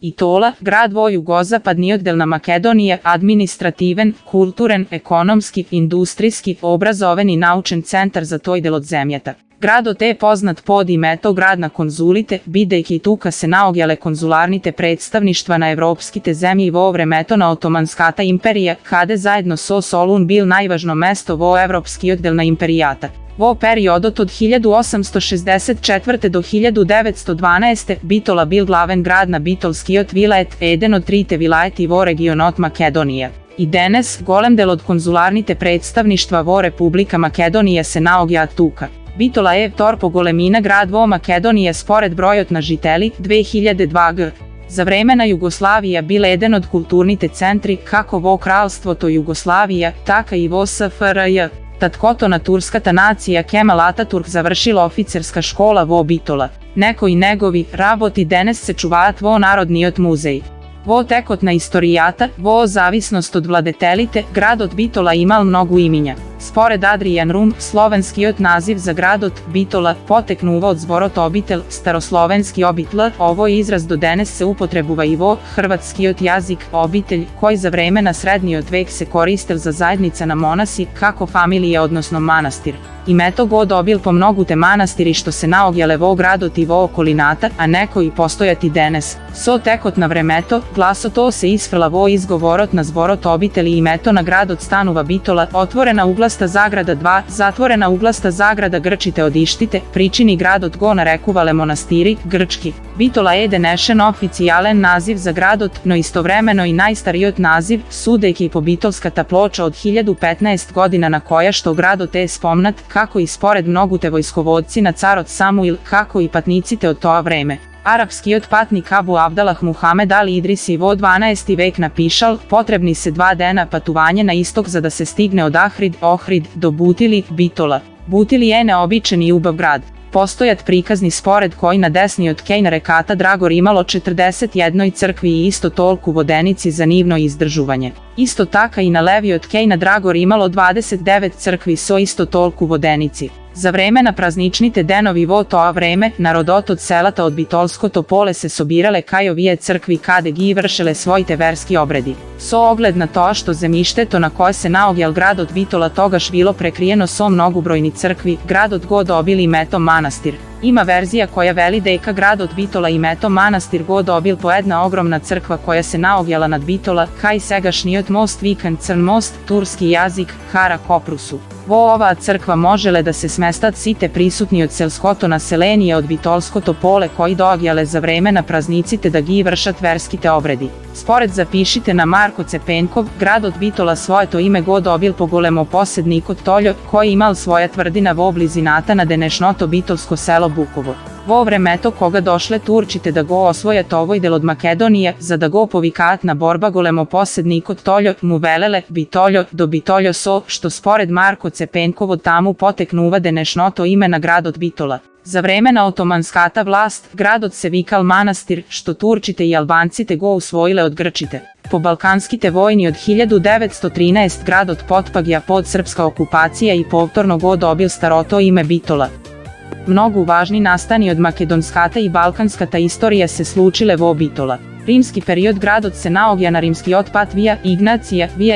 Itola, grad vo jugozapadni oddelna Makedonije, administrativen, kulturen, ekonomski, industrijski, obrazoven i naučen centar za toj del od zemljeta. Grad te poznat pod imeto grad na konzulite, bidejki i tuka se naogjale konzularnite predstavništva na evropskite zemlji vo vremeto na Otomanskata imperija, kade zajedno so Solun bil najvažno mesto vo evropski oddelna imperijata. Vo periodot od 1864. do 1912. Bitola bil glaven grad na Bitolskiot vilajet, eden od trite vilajeti vo regionot Makedonije. I danes, golem del od konzularnite predstavništva vo Republika Makedonije se naogja tuka. Bitola je torpo golemina grad vo Makedonije spored brojot na žiteli 2002 g. Za vremena Jugoslavija bil eden od kulturnite centri kako vo kralstvo to Jugoslavija, taka i vo SFRJ. Tatkotona turskata nacija Kemal Ataturk završila oficerska škola vo Bitola. Neko i negovi raboti danes se čuvajat vo Narodniot muzej. Vo tekotna istorijata, vo zavisnost od vladetelite, grad od Bitola imal mnogu iminja. Spored Adrian Rum, slovenski od naziv za grad od Bitola, poteknuva od zborot obitel, staroslovenski obitl, ovo je izraz do danes se upotrebuva i vo, hrvatski od jazik, obitelj, koji za vremena srednji od vek se koristel za zajednica na monasi, kako familije odnosno manastir. Imeto go dobil po mnogu te manastiri što se naogjale vo gradot i vo okolinata, a neko i postojati danes. So tekot na vremeto, glaso to se isfrla vo izgovorot na zborot obiteli imeto na grad od Stanuva Bitola, otvorena uglasta zagrada 2, zatvorena uglasta zagrada Grčite odištite, pričini grad od go narekuvale monastiri, grčki. Bitola je denešen oficijalen naziv za gradot, no istovremeno i najstarijot naziv, sudejki po bitolskata ploča od 1015 godina na koja što gradot je spomnat, kako i spored mnogu te vojskovodci na carot Samuil, kako i patnicite od toa vreme. Arapski od patnik Abu Abdalah Muhammed al Idrisi vo 12. vek napišal, potrebni se 2 dena patuvanje na istok za da se stigne od Ohrid do Butili, Bitola. Butili je neobičan i ubav grad. Postojat prikazni spored koji na desni od Kejna rekata Dragor imalo 41 crkvi i isto tolku vodenici za nivno izdržuvanje. Isto taka i na levi od Kejna Dragor imalo 29 crkvi so isto tolku vodenici. Za vremena prazničnite denovi vo toa vreme, narodot od selata od Bitolsko Topole se sobirale kajovije crkvi kade gi vršele svojite verski obredi. So ogled na to što zemišteto na koje se naogjal grad od Bitola togaš bilo prekrijeno so mnogobrojni crkvi, grad od go dobili imetom manastir. Ima verzija koja veli deka grad od Bitola imetom manastir go dobil po jedna ogromna crkva koja se naogjala nad Bitola, kaj segašnjot most vikan Crn most, turski jazik, Hara Koprusu. Vo ova crkva možele da se smestat site prisutni od selskoto naselenije od Bitolsko Topole koji doagjale za vremena praznicite da gi vršat verskite obredi. Spored zapišite na Marko Cepenkov, grad od Bitola svoje to ime go dobil po golemo posednik od Toljo, koji imal svoja tvrdina vo blizinata na denešnoto Bitolsko selo Bukovo. Vo vremeto koga došle Turčite da go osvojat ovoj del od Makedonije, za da go povikat na borba golemo posednik od Toljo, mu velele, Bitoljo, do Bitoljo so, što spored Marko Cepenkovo tamu poteknuva denešnoto ime na grad od Bitola. Za vremena otomanskata vlast, grad od se vikal manastir, što Turčite i Albancite go usvojile od Grčite. Po balkanskite vojni od 1913 grad od potpagja pod srpska okupacija i povtorno go dobil staroto ime Bitola. Mnogu važni nastani od makedonskata i balkanskata istorija se slučile vo Bitola. Rimski period gradot se naogja na rimski otpat Via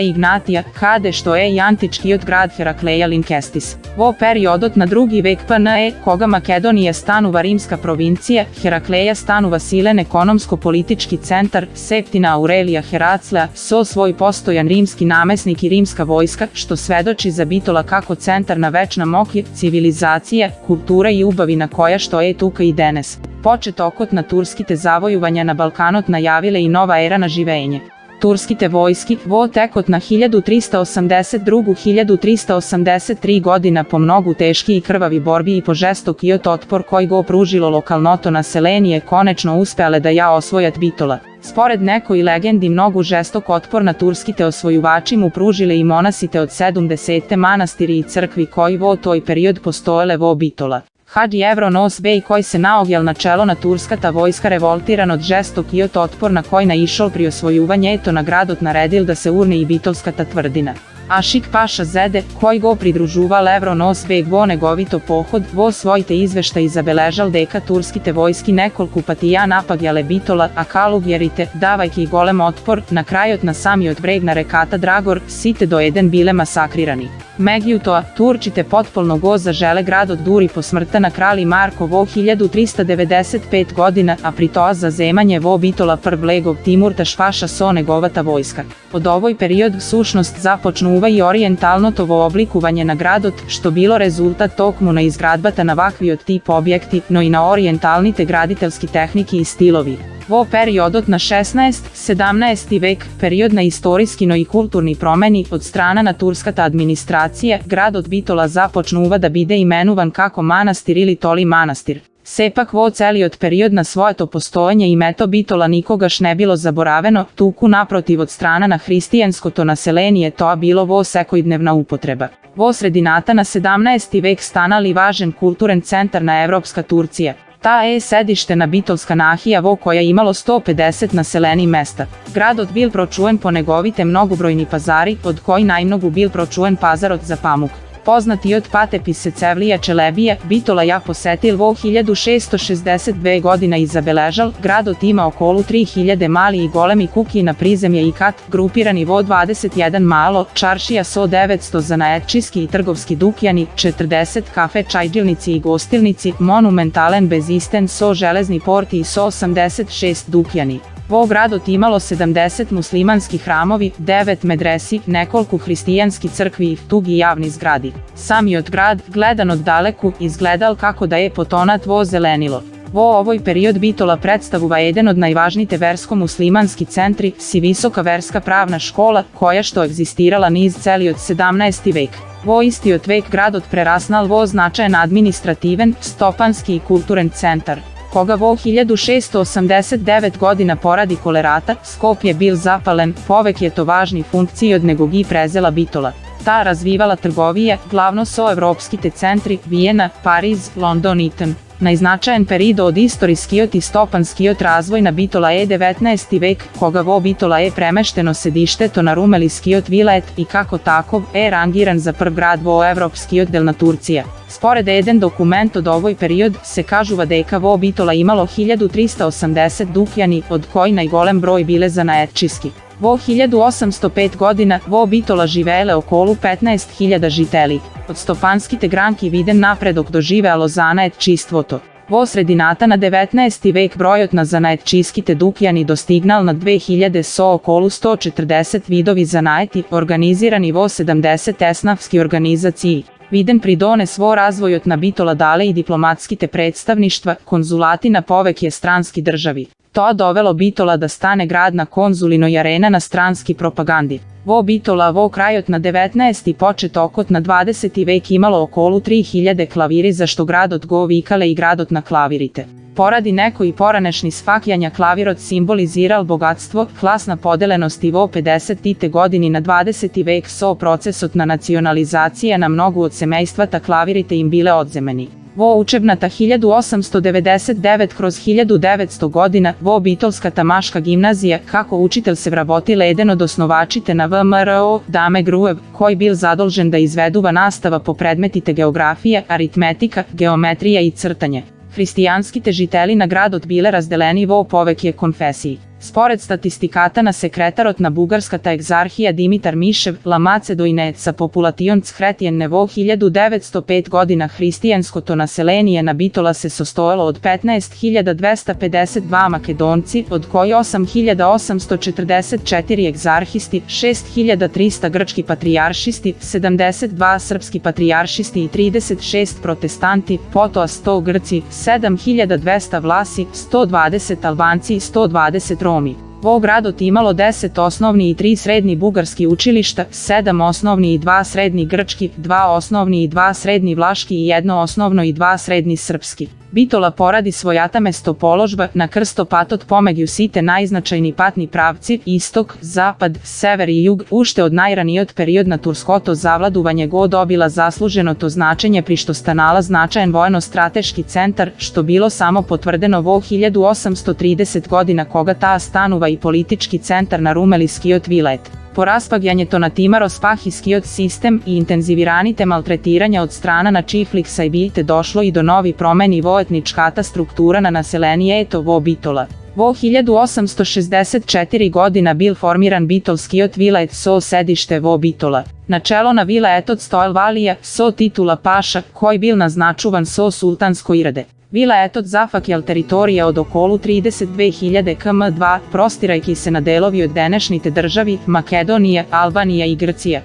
Ignatija, kade što je i antički od grad Herakleja Linkestis. Vo periodot na drugi vek PNE, koga Makedonija stanuva rimska provincija, Herakleja stanuva silen ekonomsko-politički centar, Septina Aurelija Heraclea, so svoj postojan rimski namesnik i rimska vojska, što svedoči za Bitola kako centar na večna moki, civilizacija, kultura i ubavi na koja što je tuka i danes. Počet okot na turskite zavojuvanja na Balkanot najavile i nova era na živenje. Turskite vojski, vo tekot na 1382-1383 godina po mnogu teški i krvavi borbi i po žestoki otpor koji go pružilo lokalnoto naselenije konečno uspele da ja osvojat Bitola. Spored nekoj legendi mnogu žestok otpor na turskite osvojuvači mu pružile i monasite od 70. manastiri i crkvi koji vo toj period postojele vo Bitola. Hadži Evronos Bey koji se naogjal na čelo na turskata vojska revoltiran od žestok i otpor na koji naišol pri osvojuvanje eto na gradot naredil da se urne i bitolskata tvrdina. Ašik Paša Zede, koji go pridružuval Evro nos beg vo negovito pohod, vo svojte izveštaj zabeležal deka turskite vojski nekolku patija napagjale bitola, a kalug vjerite, davajki golem otpor, na krajot na sami od bregna rekata Dragor, site do eden bile masakrirani. Megjutoa, Turčite potpolno go zažele grad od duri po smrta na krali Marko vo 1395 godina, a pri toa za zemanje vo bitola prvlegov Timurta špaša so negovata vojska. Od ovoj period sušnost započnuva i orijentalnotovo oblikuvanje na gradot, što bilo rezultat tokmu na izgradbata na vakvi od tip objekti, no i na orijentalnite graditeljski tehniki i stilovi. Vo periodot na 16-17 vek, period na istorijski no i kulturni promeni od strana na turskata administracije, grad od bitola započnuva da bide imenuvan kako manastir ili toli manastir. Sepak vo celiot period na svojeto postojanje i meto bitola nikogaš ne bilo zaboraveno, tuku naprotiv od strana na hristijansko to naselenije toa bilo vo sekoidnevna upotreba. Vo sredinata na 17. vek stanali važen kulturen centar na Evropska Turcija. Ta je sedište na bitolska nahija vo koja imalo 150 naseleni mesta. Grad od bil pročuen po negovite mnogobrojni pazari, od koji najmnogu bil pročuen pazarot za pamuk. Poznati od patepise Cevlija Čelebije, bitola ja posetil vo 1662 godina i zabeležal, gradot ima okolu 3000 mali i golemi kuki na prizemlje i kat, grupirani vo 21 malo, čaršija so 900 zanajetčijski i trgovski dukjani, 40 kafe čajdžilnici i gostilnici, monumentalen bezisten so železni porti i so 86 dukjani. Vo gradot imalo 70 muslimanski hramovi, 9 medresi, nekolku hristijanski crkvi i tugi javni zgradi. Sami od grad, gledan od daleku, izgledal kako da je potonat vo zelenilo. Vo ovoj period bitola predstavuva jedan od najvažnijih versko-muslimanski centri, si visoka verska pravna škola, koja što egzistirala niz celi od 17. vek. Vo isti od vek gradot prerasnal vo značajan administrativen, stopanski i kulturen centar, koga vo 1689 godina poradi kolerata, Skopje bil zapalen, povek je to važni funkciji od negogi prezela bitola. Ta razvivala trgovije, glavno so evropskite centri, Vijena, Pariz, London i Ten. Najznačajan period od istorijskiot i stopanskiot razvojna bitola je 19. vek, koga vo bitola je premešteno sedište to na rumeliskiot vilajet i kako takov je rangiran za prv grad vo evropskiot delna Turcija. Spored jedan dokument od ovoj period se kažuva deka vo bitola imalo 1380 dukjani, od koji najgolem broj bile zanajetčijski. Vo 1805 godina vo bitola živele okolu 15.000 žiteli. Od stopanskite granki viden napredok doživelo zanajetčistvoto. Vo sredinata na 19. vek brojot na zanajetčijskite dukjani dostignal na 2000 so okolu 140 vidovi zanajeti, organizirani vo 70 esnafski organizaciji. Viden pridone svo razvojot na bitola dale i diplomatskite predstavništva, konzulati na povek je stranski državi. To dovelo bitola da stane grad na konzulinoj arena na stranski propagandi. Vo bitola vo krajot na 19. počet okot na 20. vek imalo okolu 3000 klaviri za što gradot go vikale i gradot na klavirite. Poradi neko i poranešni sfakjanja klavirot simboliziral bogatstvo, klasna podelenost i vo 50. godini na 20. vek so procesot na nacionalizacije na mnogu od semejstvata klavirite im bile odzemeni. Vo učebnata 1899/1900 godina, vo bitolska tamaška gimnazija, kako učitelj se vrabotile jedan od osnovačite na VMRO, Dame Gruev, koji bil zadolžen da izveduva nastava po predmetite geografije, aritmetika, geometrija i crtanje. Hristijanskite žiteli na gradot bile razdeleni vo povekje konfesiji. Spored statistikata na sekretarot na bugarskata egzarhija Dimitar Mišev, la Macedojne sa population chretjenne vo 1905 godina hristijansko to naselenije na bitola se sostojalo od 15.252 makedonci, od koji 8.844 egzarhisti, 6.300 grčki patrijaršisti, 72 srpski patrijaršisti i 36 protestanti, potom 100 Grci, 7.200 Vlasi, 120 Albanci i 120 Romi. Vo gradot imalo 10 osnovni i 3 srednji bugarski učilišta, 7 osnovni i 2 srednji grčki, 2 osnovni i 2 srednji vlaški i 1 osnovno i 2 srednji srpski. Bitola poradi svojata mestopoložba na krstopatot pomegju site najznačajni patni pravci, istok, zapad, sever i jug, ušte od najranijot period na turskoto zavladuvanje go dobila zasluženo to značenje pri što stanala značajan vojno-strateški centar, što bilo samo potvrdeno vo 1830 godina koga ta stanuva i politički centar na rumeliskiot vilajet. Po raspagljanje to na timaro spahiskiot sistem i intenziviranite maltretiranja od strana na čifliksa i biljte došlo i do novi promeni vo etničkata struktura na naselenije eto vo bitola. Vo 1864 godina bil formiran bitolskiot vilajet so sedište vo bitola. Na čelo na vilajetot stojel valija so titula paša koji bil naznačuvan so sultansko irade. Vilajetot zafakjal teritorija od okolu 32.000 km2 prostirajki se na delovi od denešnite državi Makedonija, Albanija i Grcija.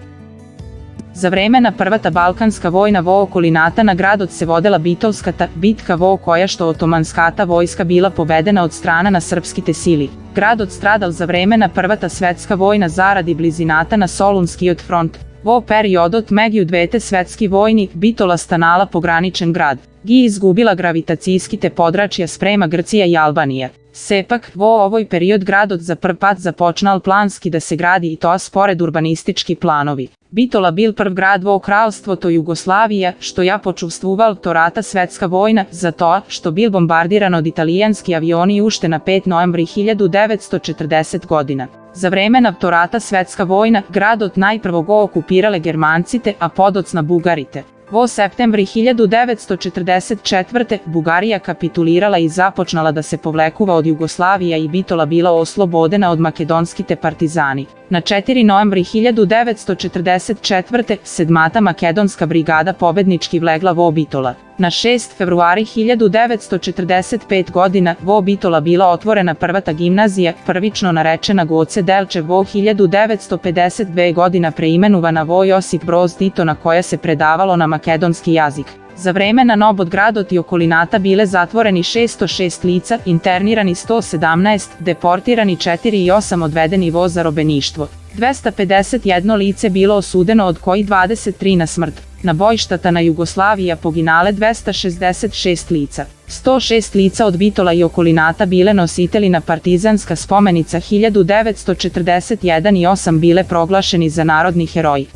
Za vremena Prvata Balkanska vojna vo okolinata na gradot se vodela bitolskata bitka vo koja što otomanskata vojska bila pobedena od strana na srpskite sili. Gradot stradal za vremena Prvata svetska vojna zaradi blizinata na Solunski od front. Vo periodot Megiju dvete svetski vojni bitola stanala pograničen grad. Gi izgubila gravitacijski te podračja sprema Grcija i Albanija. Sepak, vo ovoj period gradot za prv pat započnal planski da se gradi i to spored urbanistički planovi. Bitola bil prv grad vo kralstvo to Jugoslavija, što ja počuvstvuval to rata svetska vojna, za to što bil bombardiran od italijanski avioni ušte na 5 novembri 1940 godina. Za vremena to rata svetska vojna, gradot najprvo go okupirale Germancite, a podocna Bugarite. Vo septembri 1944. Bugarija kapitulirala i započnala da se povlekuva od Jugoslavija i bitola bila oslobodena od makedonskite partizani. Na 4 novembri 1944. sedmata makedonska brigada pobednički vlegla vo bitola. Na 6 februari 1945 godina vo bitola bila otvorena prvata gimnazija, prvično narečena Goce Delčev vo 1952 godina preimenuvana vo Josip Broz Tito na koja se predavalo na makedonski jazik. Za vremena Nobod gradot i okolinata bile zatvoreni 606 lica, internirani 117, deportirani 4 i 8 odvedeni vo zarobeništvo. 251 lice bilo osudeno od koji 23 na smrt. Na bojištata na Jugoslavija poginale 266 lica. 106 lica od bitola i okolinata bile nositeli na partizanska spomenica 1941 i 8 bile proglašeni za narodni heroji.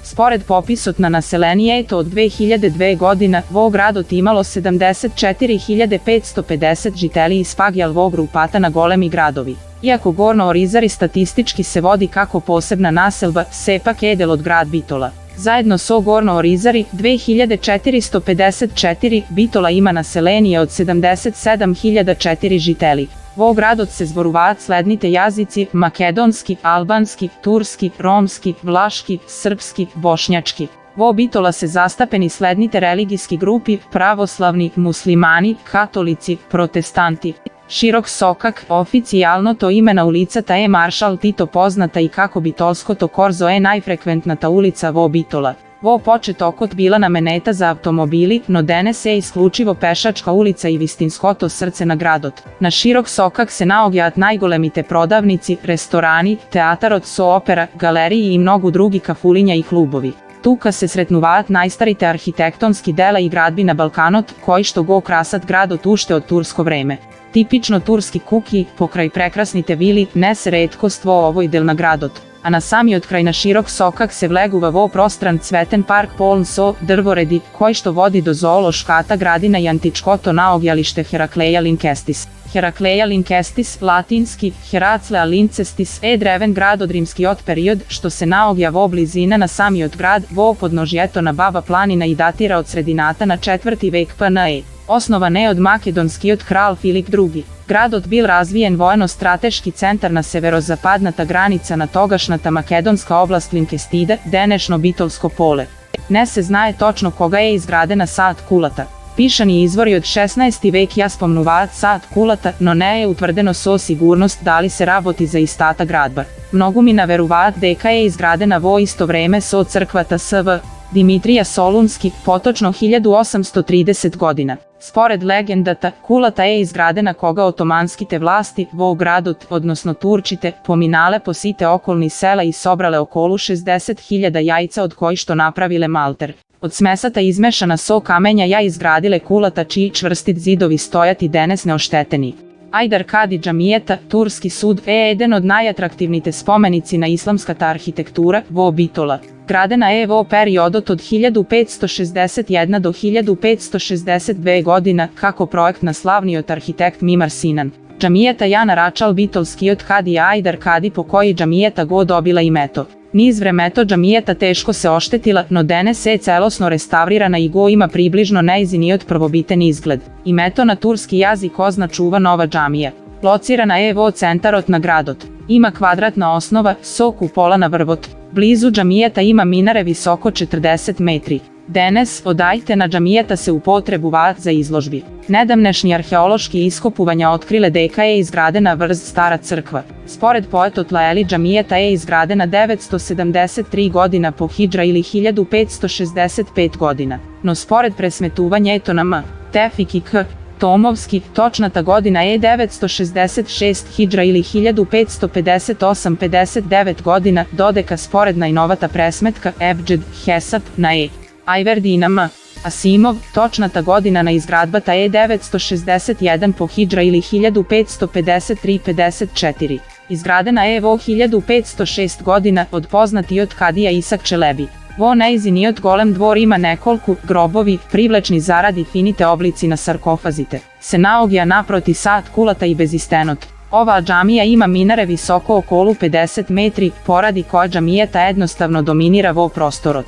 Spored popisot na naselenije eto od 2002 godina, vo gradot imalo 74.550 žitelji i spagjal vo grupata na golemi gradovi. Iako Gorno Orizari statistički se vodi kako posebna naselba, sepak edel od grad bitola. Zajedno so Gorno Orizari 2454 bitola ima naselenije od 77.004 žitelji. Vo gradot se zboruvaat slednite jazici makedonski, albanski, turski, romski, vlaški, srpski, bošnjački. Vo bitola se zastapeni slednite religijski grupi pravoslavni, muslimani, katolici, protestanti. Širok Sokak, oficijalno to imena ulicata je Maršal Tito poznata i kako bitolsko to korzo je najfrekventnata ulica vo bitola. Vo počet okot bila nameneta za automobili, no danas je isključivo pešačka ulica i vistinskoto srce na gradot. Na Širok Sokak se naogjat najgolemite prodavnici, restorani, teatar od opera, galeriji i mnogo drugi kafulinja i klubovi. Tuka se sretnuvat najstarite arhitektonski dela i gradbi na Balkanot, koji što go krasat gradot ušte od tursko vreme. Tipično turski kuki, pokraj prekrasnite vili, ne se retkost vo ovoj del na gradot. A na sami od kraj na Širok Sokak se vleguva vo prostran cveten park poln so drvoredi, koji što vodi do zoološkata gradina i antičkoto naogjalište Herakleja Linkestis. Herakleja Linkestis, latinski, Heraclea Lincestis, dreven grad od rimski od period, što se naogja vo blizina na sami od grad, vo podnožjeto na Baba planina i datira od sredinata na 4. vek p.n.e. Osnovan je od makedonski od kralj Filip II. Gradot bil razvijen vojno-strateški centar na severozapadnata granica na togašnata makedonska oblast Linkestide, denešno bitolsko pole. Ne se znaje točno koga je izgradena Sad Kulata. Pišani izvori od 16. vek ja spomnuvat Sad Kulata, no ne je utvrdeno so sigurnost da li se raboti za istata gradba. Mnogu mi naveruvat deka je izgradena vo isto vreme so crkvata sv. Dimitrija Solunski, potočno 1830 godina. Spored legendata, Kulata je izgradena koga otomanskite vlasti, vo gradot, odnosno Turčite, pominale posite okolni sela i sobrale okolu 60.000 jajca od koji što napravile malter. Od smesata izmešana so kamenja ja izgradile Kulata čiji čvrstit zidovi stojati denes neošteteni. Ajdar Kadi džamijeta, turski sud, jedan od najatraktivnite spomenici na islamskata arhitektura, vo bitola. Gradena je vo periodot od 1561 do 1562 godina, kako projekt naslavniot arhitekt Mimar Sinan. Džamijeta Jana Račal Bitolski od Kadija Ajdar Kadi po koji džamijeta go dobila imeto. Niz vremeto džamijeta teško se oštetila, no danas je celosno restaurirana i go ima približno neizini od prvobiten izgled. Imeto na turski jazik označuva nova džamija. Locirana je vo centarot na gradot. Ima kvadratna osnova, so kupola na vrvot. Blizu džamijeta ima minare visoko 40 metri. Danas odajte na džamijeta se upotrebu va za izložbi. Nedavnešnji arheološki iskopuvanja otkrile deka je izgradena vrz stara crkva. Spored poetot Laeli džamijeta je izgradena 973 godina po hidžra ili 1565 godina. No spored presmetuvanja etonama, tefik i k, Tomovski, točnata godina je 966 hidžra ili 1558-59 godina, dodeka sporedna i novata presmetka Ebdžed, Hesat, na e. Ajverdinama, Asimov, točnata godina na izgradbata je 961 po hidžra ili 1553-54. Izgradena je vo 1506 godina od poznati od Kadija Isak Čelebi. Vo neizini od golem dvor ima nekolku grobovi, privlečni zaradi finite oblici na sarkofazite. Se naogija naproti sat kulata i bezistenot. Ova džamija ima minare visoko okolo 50 metri, poradi koja džamijeta jednostavno dominira vo prostorot.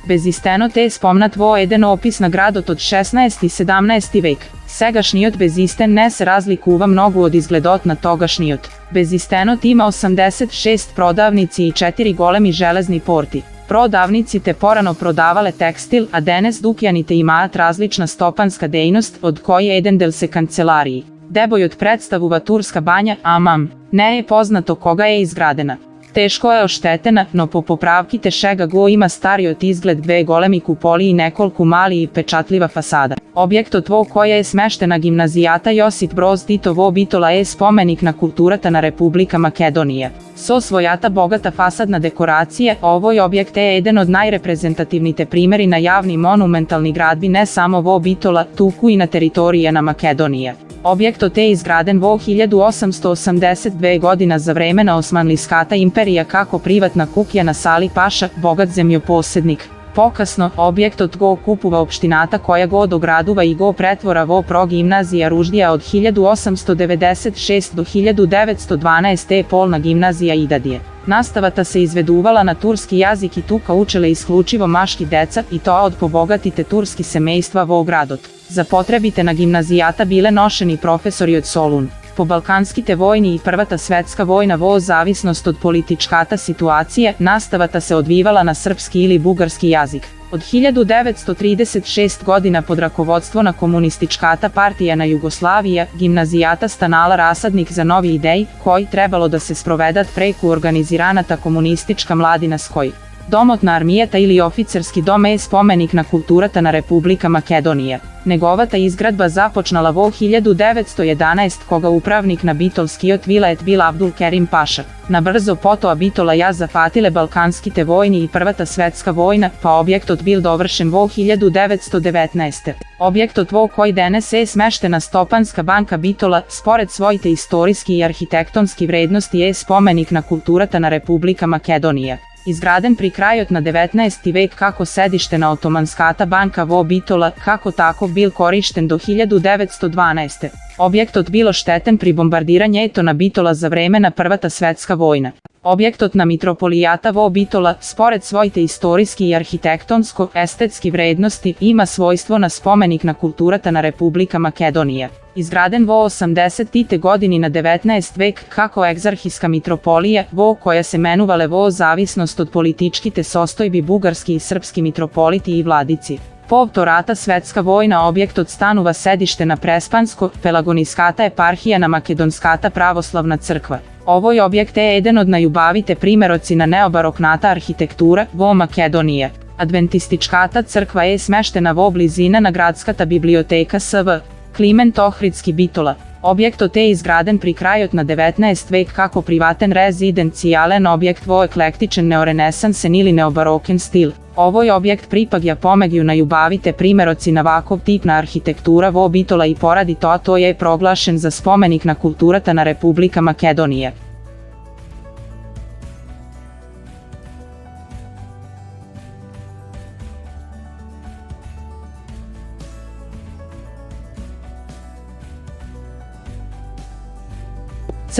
Bezistenot je spomnat vo eden opis na gradot od 16. i 17. vek. Segašnjot Bezisten ne se razlikuva mnogo od izgledot na togašnjot. Bezistenot ima 86 prodavnici i 4 golemi železni porti. Prodavnici te porano prodavale tekstil, a danas dukjanite imat različna stopanska dejnost, od koje eden del se kancelariji. Deboj od predstavuva Turska banja, amam, ne je poznato koga je izgradena. Teško je oštetena, no po popravki tešega go ima stariot izgled dve golemi kupoli i nekolku mali i pečatljiva fasada. Objektot vo koja je smeštena gimnazijata Josip Broz Tito vo Bitola je spomenik na kulturata na Republika Makedonija. So svojata bogata fasadna dekoracija, ovoj objekt je jedan od najreprezentativnite primjeri na javni monumentalni gradbi ne samo vo Bitola, tuku i na teritorije na Makedonija. Objektot je izgraden vo 1882 godina za vremena Osmanlijskata imperija kako privatna kukja na Sali Paša, bogat zemljoposednik. Pokasno, objektot go kupuva opštinata koja go dograduva i go pretvora vo progimnazija Ruždija od 1896 do 1912 je polna gimnazija Idadije. Nastavata se izveduvala na turski jazik i tuka učele isključivo maški deca i to od pobogatite turski semejstva vo gradot. Za potrebite na gimnazijata bile nošeni profesori od Solun. Po balkanskite vojni i prvata svetska vojna vo zavisnost od političkata situacije, nastavata se odvivala na srpski ili bugarski jazik. Od 1936 godina pod rakovodstvo na komunističkata partija na Jugoslavija, gimnazijata stanala rasadnik za novi idej, koji trebalo da se sprovedat preku organiziranata komunistička mladina skoj. Domotna armijeta ili oficerski dom je spomenik na kulturata na Republika Makedonija. Negovata izgradba započnala vo 1911 koga upravnik na Bitolski od Vilajet bil Abdul Kerim Paša. Na brzo poto Bitola ja zafatile balkanskite vojni i prvata svetska vojna, pa objektot bil dovršen vo 1919. Objektot vo koji danas je smeštena Stopanska banka Bitola, spored svojite istorijski i arhitektonski vrednosti je spomenik na kulturata na Republika Makedonija. Izgraden pri krajot na 19. vek kako sedište na Otomanskata banka vo Bitola, kako tako bil korišten do 1912. Objektot bilo šteten pri bombardiranje etona Bitola za vremena prvata svetska vojna. Objektot na Mitropolijata vo Bitola, spored svojite istorijski i arhitektonsko-estetski vrednosti, ima svojstvo na spomenik na kulturata na Republika Makedonija. Izgraden vo 80. godini na 19. vek kako egzarhijska mitropolija, vo koja se menuvale vo zavisnost od političkite sostojbi bugarski i srpski mitropoliti i vladici. Po rata svetska vojna objektot stanuva sedište na Prespansko, Pelagoniskata eparhija na Makedonskata pravoslavna crkva. Ovoj objekt je jedan od najubavite primeroci na neobaroknata arhitektura vo Makedonija. Adventističkata crkva je smeštena vo blizina na gradskata biblioteka SV. Kliment Ohridski Bitola. Objektot je izgraden pri krajot na 19. vek kako privaten rezidencijalen objekt vo eklektičen neorenesansen ili neobaroken stil. Ovoj objekt pripagja pomegju na ljubavite primeroci na vakov tipna arhitektura vo Bitola i poradi to je proglašen za spomenik na kulturata na Republika Makedonija.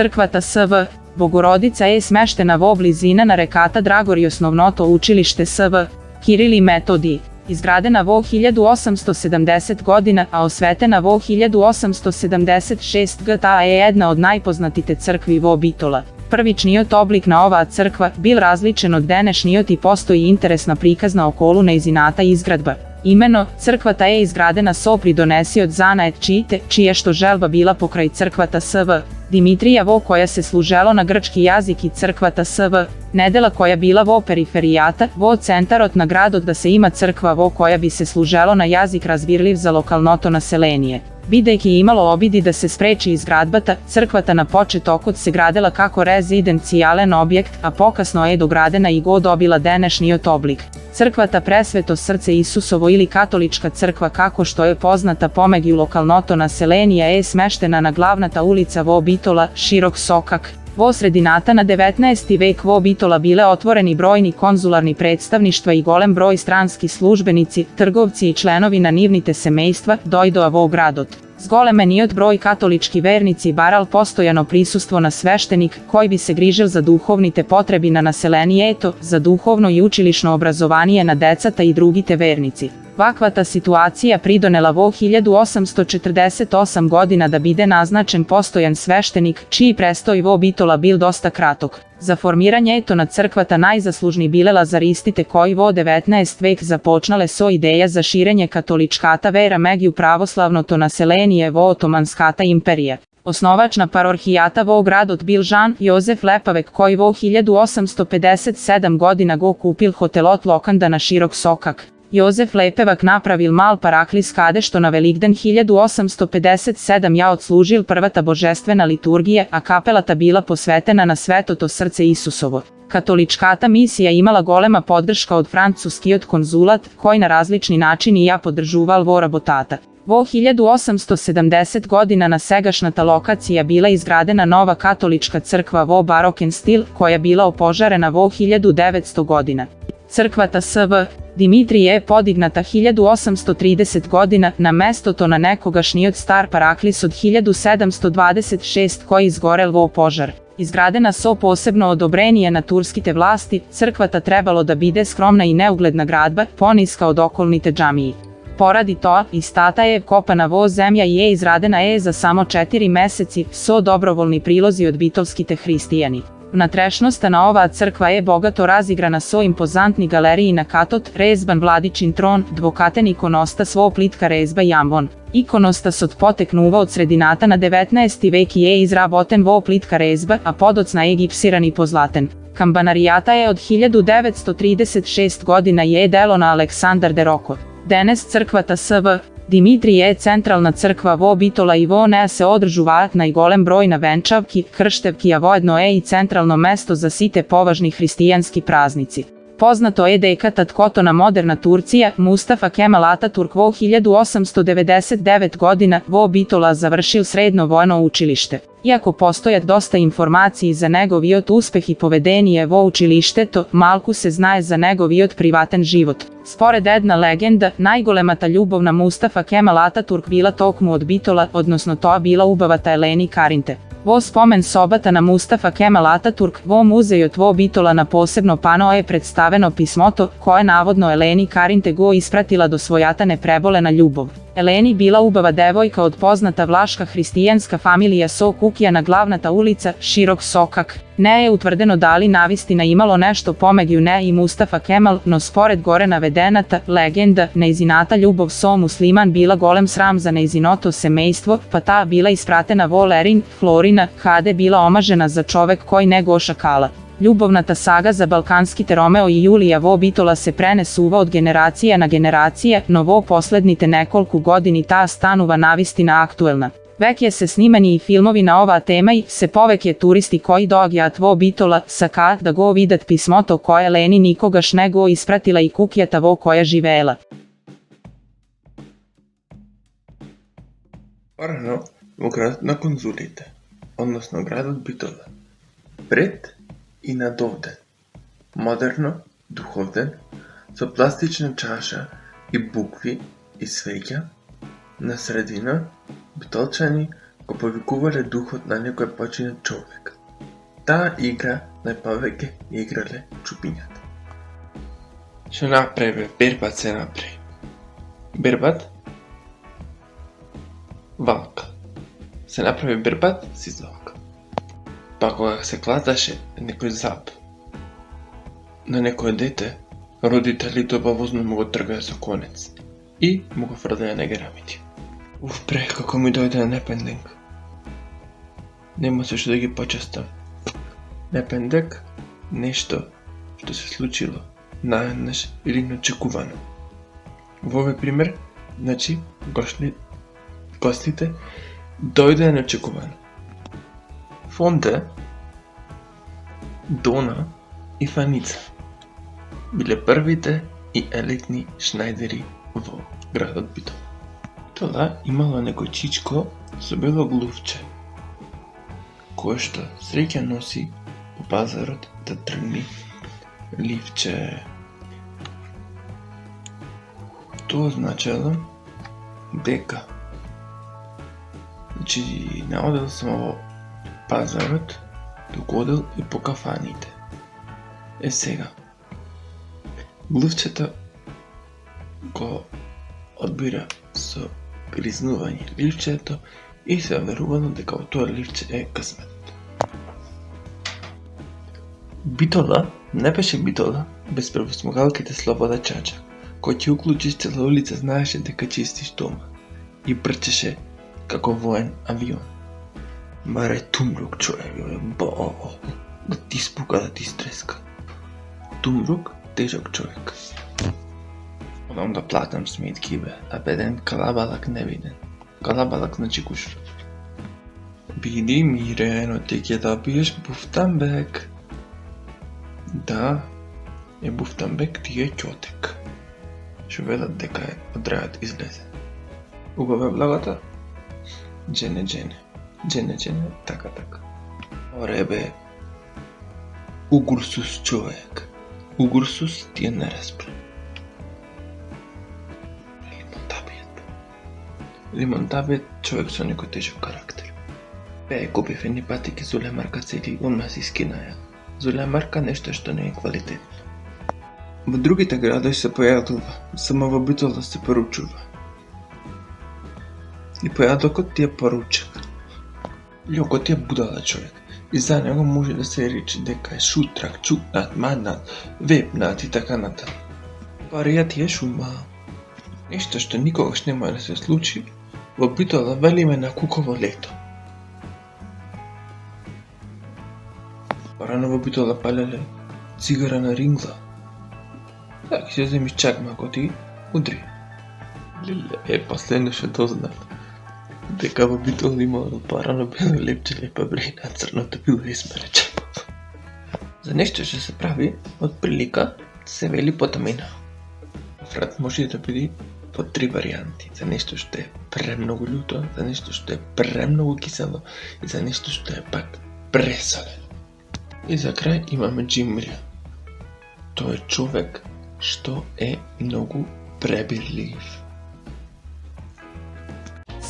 Crkvata SV Bogorodica je smeštena vo blizina na rekata Dragor i osnovnoto učilište SV Kiril i Metodij, izgradena vo 1870 godina, a osvetena vo 1876 gta je jedna od najpoznatite crkvi vo Bitola. Prvičniot oblik na ova crkva bil različen od denešnjot i postoji interesna prikazna okolu neizinata izgradba. Imeno, crkvata je izgradena so pridonesi od zanaet čite, čije što želba bila pokraj crkvata SV Dimitrija vo koja se služelo na grčki jazik i crkvata SV Nedela koja bila vo periferijata, vo centarot na gradot da se ima crkva vo koja bi se služelo na jazik razvirljiv za lokalnoto naselenije. Bidejki imalo obidi da se spreči izgradbata, crkvata na počet okot se gradela kako rezidencijalen objekt, a pokasno je dogradena i go dobila denešnjot oblik. Crkvata Presveto srce Isusovo ili katolička crkva kako što je poznata pomegi u lokalnoto naselenija je smeštena na glavnata ulica vo Bitola, Širok Sokak. Vo sredinata na 19. vek vo Bitola bile otvoreni brojni konzularni predstavništva i golem broj stranski službenici, trgovci i členovi nanivnite semejstva, dojdoa vo gradot. Zgolemeniot broj katolički vernici baral postojano prisustvo na sveštenik, koji bi se grižil za duhovnite potrebi na naseleni eto, za duhovno i učilišno obrazovanije na decata i drugite vernici. Vakvata situacija pridonela vo 1848 godina da bide naznačen postojan sveštenik, čiji prestoj vo Bitola bil dosta kratok. Za formiranje etona crkvata najzaslužni bile lazaristite koji vo 19. vek započnale so ideja za širenje katoličkata vera megi u pravoslavno to naselenije vo Otomanskata imperija. Osnovačna parorhijata vo gradot bil Žan Jozef Lepavek koji vo 1857 godina go kupil hotelot Lokanda na Širok Sokak. Jozef Lepevak napravil mal paraklis kade što na Velikden 1857 ja odslužil prvata božestvena liturgija, a kapelata bila posvetena na Svetoto srce Isusovo. Katoličkata misija imala golema podrška od francuskijot konzulat, koji na različni način i ja podržuval vo rabotata. Vo 1870 godina na segašnata lokacija bila izgradena nova katolička crkva vo baroken stil, koja bila opožarena vo 1900 godina. Crkvata SV Dimitrije je podignata 1830 godina na mesto to na nekogašnjot star paraklis od 1726 koji izgorel vo požar. Izgradena so posebno odobrenije na turskite vlasti, crkvata trebalo da bide skromna i neugledna gradba, poniska od okolnite džamiji. Poradi to, istata je kopana vo zemlja i je izradena je za samo 4 meseci, so dobrovolni prilozi od bitolskite hristijani. Vnatrešnost na ova crkva je bogato razigrana so impozantni galeriji na katot, rezban vladičin tron, dvokaten ikonostas svo plitka rezba i ambon. Ikonostas od poteknuva od sredinata na 19. vek je izraboten vo plitka rezba, a podocna je gipsiran i pozlaten. Kambanarijata je od 1936 godina je delo na Aleksandar de Roko. Denes crkvata SV Dimitrije je centralna crkva vo Bitola i vo neja se održuvat na i golem broj na venčavki, krštevki, a vojedno je i centralno mesto za site považni hristijanski praznici. Poznato je dekat kotona moderna Turcija, Mustafa Kemal Ataturk vo 1899 godina vo Bitola završil srednjo vojno učilište. Iako postojat dosta informaciji za negoviot uspeh i povedenije vo učilišteto, malku se znaje za negoviot privaten život. Spored jedna legenda, najgolemata ljubovna Mustafa Kemal Ataturk bila tokmu od Bitola, odnosno to bila ubavata Eleni Karinte. Vo spomen sobata na Mustafa Kemal Ataturk, vo muzejot vo Bitola na posebno pano je predstaveno pismoto, koje navodno Eleni Karinte go ispratila do svojatane prebolena ljubov. Eleni bila ubava devojka od poznata vlaška hristijanska familija so Kukijana glavnata ulica, Širok Sokak. Ne je utvrdeno da li navistina imalo nešto pomegiju ne i Mustafa Kemal, no spored gore navedenata, legenda, neizinata ljubov so musliman bila golem sram za neizinoto semejstvo, pa ta bila ispratena vo Lerin, Florina, Hade bila omažena za čovek koji ne go šakala. Ljubovnata saga za balkanskite Romeo i Julija vo Bitola se prenesuva od generacija na generacije, no vo poslednite nekolku godini ta stanuva navistina aktuelna. Vek je se snimani i filmovi na ova tema i se povek je turisti koji dogjat vo Bitola saka da go vidat pismoto koje Leni nikogaš ne go ispratila i kukjata vo koja živela. Порано во градот на конзулите, односно градот Битола. Пред и надовден, модерно, духовден, со пластична чаша и букви и свеќа, на средина битолчани го повикувале духот на некој починат човек. Таа игра најповеќе играле чупињата. Што направи, бербат се направи. Бербат? Валка. Се направи бербат, си завалка. Па кога се клаташе некој зап на некој дете, родителите обавозно му го тргаја со конец и му го фрдаја на герамити. Пре, како ми дојде непендек. Нема се што да ги почестам. Непендек, нешто што се случило наеднаш или неочекувано. Во овој пример, значи, гостите дојде неочекувано. Фонте, Дона и Фаница биле првите и елитни шнајдери во градот Битола. Битола имало некој чичко со бело глувче, кој што среќа носи по пазарот да тргни ливче. Тоа значело дека не одел само во пазарот, туку одел и по кафаните. Сега, глувчето го одбира со гризнување ливчето и се верувано дека во тоа ливче е късмет. Битола не беше Битола без превозмогалките Слобода Чача, кој ќе уклучиш цела улица знаеше дека чистиш дома и прчеше како воен авион. Баре Тумрук, човек, да ти спука, да ти стреска. Тумрук, тежок човек. Одам да платам сметки, бе, а беден калабалак невиден. Калабалак значи кушва. Биди мирено, ти ќе добиеш буфтанбек. Да, е буфтанбек, ти е ќотек. Шо велат дека е одреат излезе. Убаве благата? Джене, така. Оре бе, Угурсус човек. Угурсус ти е неразбран. Лимонтабијат човек со некој тежок карактер. Бе, купив едни патики Зулемарка цели, одма си скинаја. Зулемарка нешто што не е квалитетно. Во другите градови се појадува, само во Битола се поручува. И појадокот ти е поручек. Лјокот ти е будала човек. И за него може да се рече дека е шутрак, чукнат, манат, вепнат и така натаму. Парија ти е шума. Нешто што никогаш нема да се случи, во Битола велиме на куково лето. Порано во Битола палеле цигара на рингла. Така се земиш чакмако ти удри. Леле, последно што дознав дека во Битола имало порано бело лепче па бреј на црното било измеречено. За нешто што се прави од прилика се вели потамина. Фрат може да биде по три варијанти. За нешто што е премногу љуто, за нешто што е премногу кисело и за нешто што е пак пресолено. И за крај имаме Джимрија. Тој е човек што е многу пребирлив.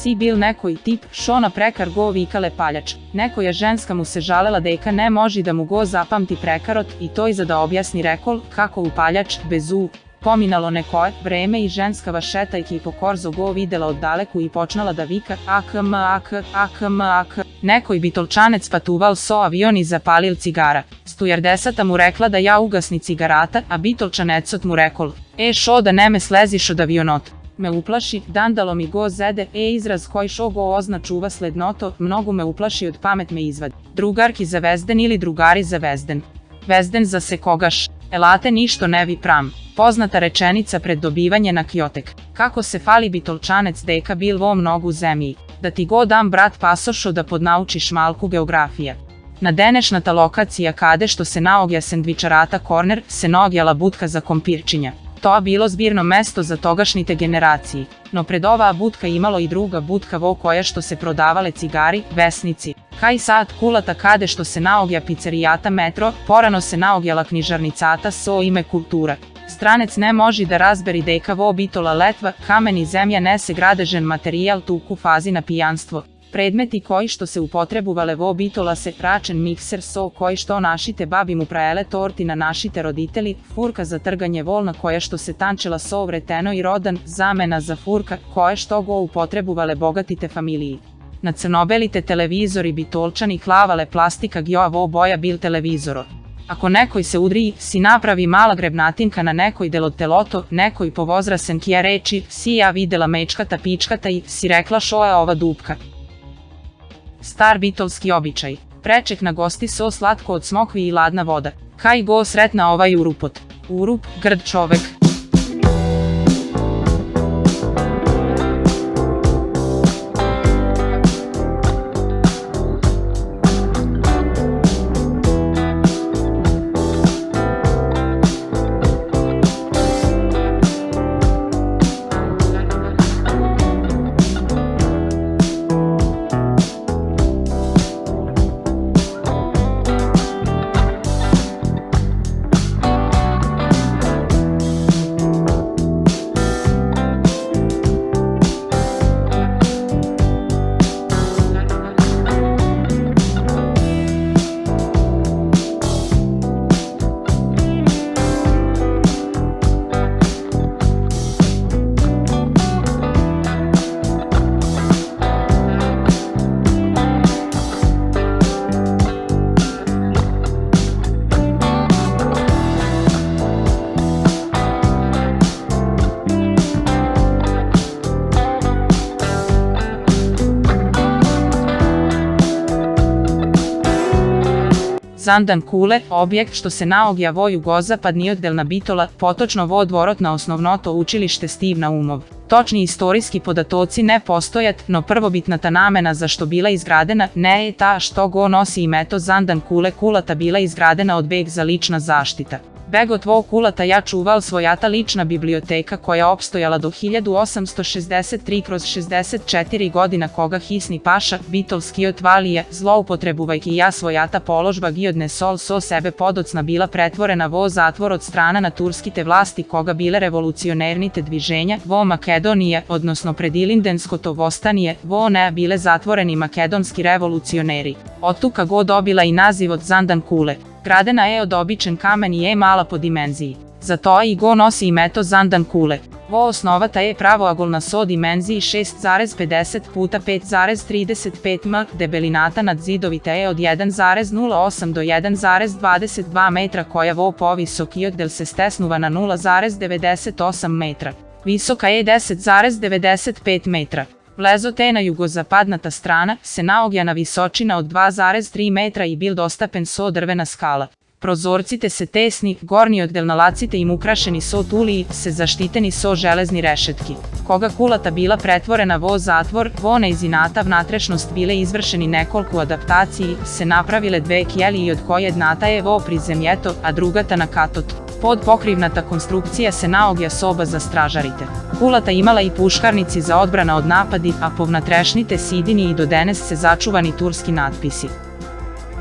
Si bil nekoj tip, šo na prekar go vikale paljač. Nekoja ženska mu se žalela deka ne može da mu go zapamti prekarot i to i za da objasni rekol kako upaljač bez u. Pominalo nekoje vreme i ženska vašetajki po korzo go videla od daleku i počnala da vika akm. Nekoj Bitolčanec patuval so avion i zapalil cigara. Stujardesata mu rekla da ja ugasni cigarata, a Bitolčanecot mu rekol, šo da ne me sleziš od avionota. Me uplaši, dandalo mi go zede, izraz koji šo go označuva slednoto, mnogo me uplaši od pamet me izvadi. Drugarki za vezden ili drugari za vezden. Vezden za se kogaš, elate ništo ne vi pram. Poznata rečenica pred dobivanje na kjotek. Kako se fali Bitolčanec deka bil vo mnogo u zemlji. Da ti go dam brat pasošo da podnaučiš malku geografija. Na denešnata lokacija kade što se naogja sendvičarata korner, se naogjala budka za kompirčinja. To bilo zbirno mesto za togašnite generaciji, no pred ova budka imalo i druga budka vo koja što se prodavale cigari, vesnici. Kaj sad kulata kade što se naogja pizzerijata metro, porano se naogjala knjižarnicata so ime kultura. Stranec ne može da razberi deka vo Bitola letva, kamen i zemlja nese gradežen materijal tuku fazi na pijanstvo. Predmeti koji što se upotrebuvale vo bitola se pračen mikser so koji što našite babi mu praele torti na našite roditeli, furka za trganje volna koja što se tančela so vreteno i rodan, zamena za furka koje što go upotrebuvale bogatite familiji. Na crnobelite televizori bitolčani klavale plastika gjoa vo boja bil televizoro. Ako nekoj se udri, si napravi mala grebnatinka na nekoj deloteloto, nekoj povozrasen kje reči, si ja videla mečkata pičkata i si rekla šo je ova dupka. Star bitolski običaj. Preček na gosti so slatko od smokvi i ladna voda. Kaj go sretna ovaj urupot. Urup, grd čovek. Zandan Kule, objekt što se naogja vo jugozapadni oddelna bitola, potočno vo dvorotna osnovnoto učilište Stiv Naumov. Točni istorijski podatoci ne postojat, no prvobitna ta namena za što bila izgradena ne je ta što go nosi imeto Zandan Kule kulata bila izgradena od beg za lična zaštita. Begot vo kulata ja čuval svojata lična biblioteka koja opstojala do 1863/64 godina koga hisni paša, bitolski otvalije, zloupotrebuvajki ja svojata položba giodne sol so sebe podocna bila pretvorena vo zatvor od strana na turskite vlasti koga bile revolucionernite dviženja, vo Makedonije, odnosno predilindensko to vostanije, vo ne bile zatvoreni makedonski revolucioneri. Otuka go dobila i naziv od Zandan Kule. Gradena je od običan kamen i je mala po dimenziji. Zato i go nosi imeto Zandan Kule. Vo osnovata je pravoagolna so dimenziji 6,50 x 5,35 m, debelinata nad zidovita je od 1,08 do 1,22 metra koja vo povisoki oddel se stesnuva na 0,98 metra. Visoka je 10,95 metra. Vlezo te na jugozapadnata strana se naogja na visočina od 2,3 metra i bil dostapen so drvena skala. Prozorcite se tesni, gornji oddel nalacite im ukrašeni so tuliji, se zaštiteni so železni rešetki. Koga kulata bila pretvorena vo zatvor, vo na izinata vnatrešnost bile izvršeni nekoliko adaptaciji, se napravile dve kjeli i od koje jednata je vo prizemljeto, a drugata na katotu. Podpokrivnata konstrukcija se naogja soba za stražarite. Kulata imala i puškarnici za odbrana od napadi, a po vnatrešnite sidini i do denes se začuvani turski natpisi.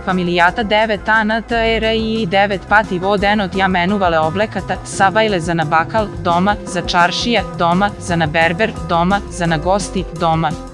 Familijata 9 ANTR i 9 pati vodenot ja menuvale oblekata, sabajle za na bakal, doma, za čaršija, doma, za na berber, doma, za na gosti, doma.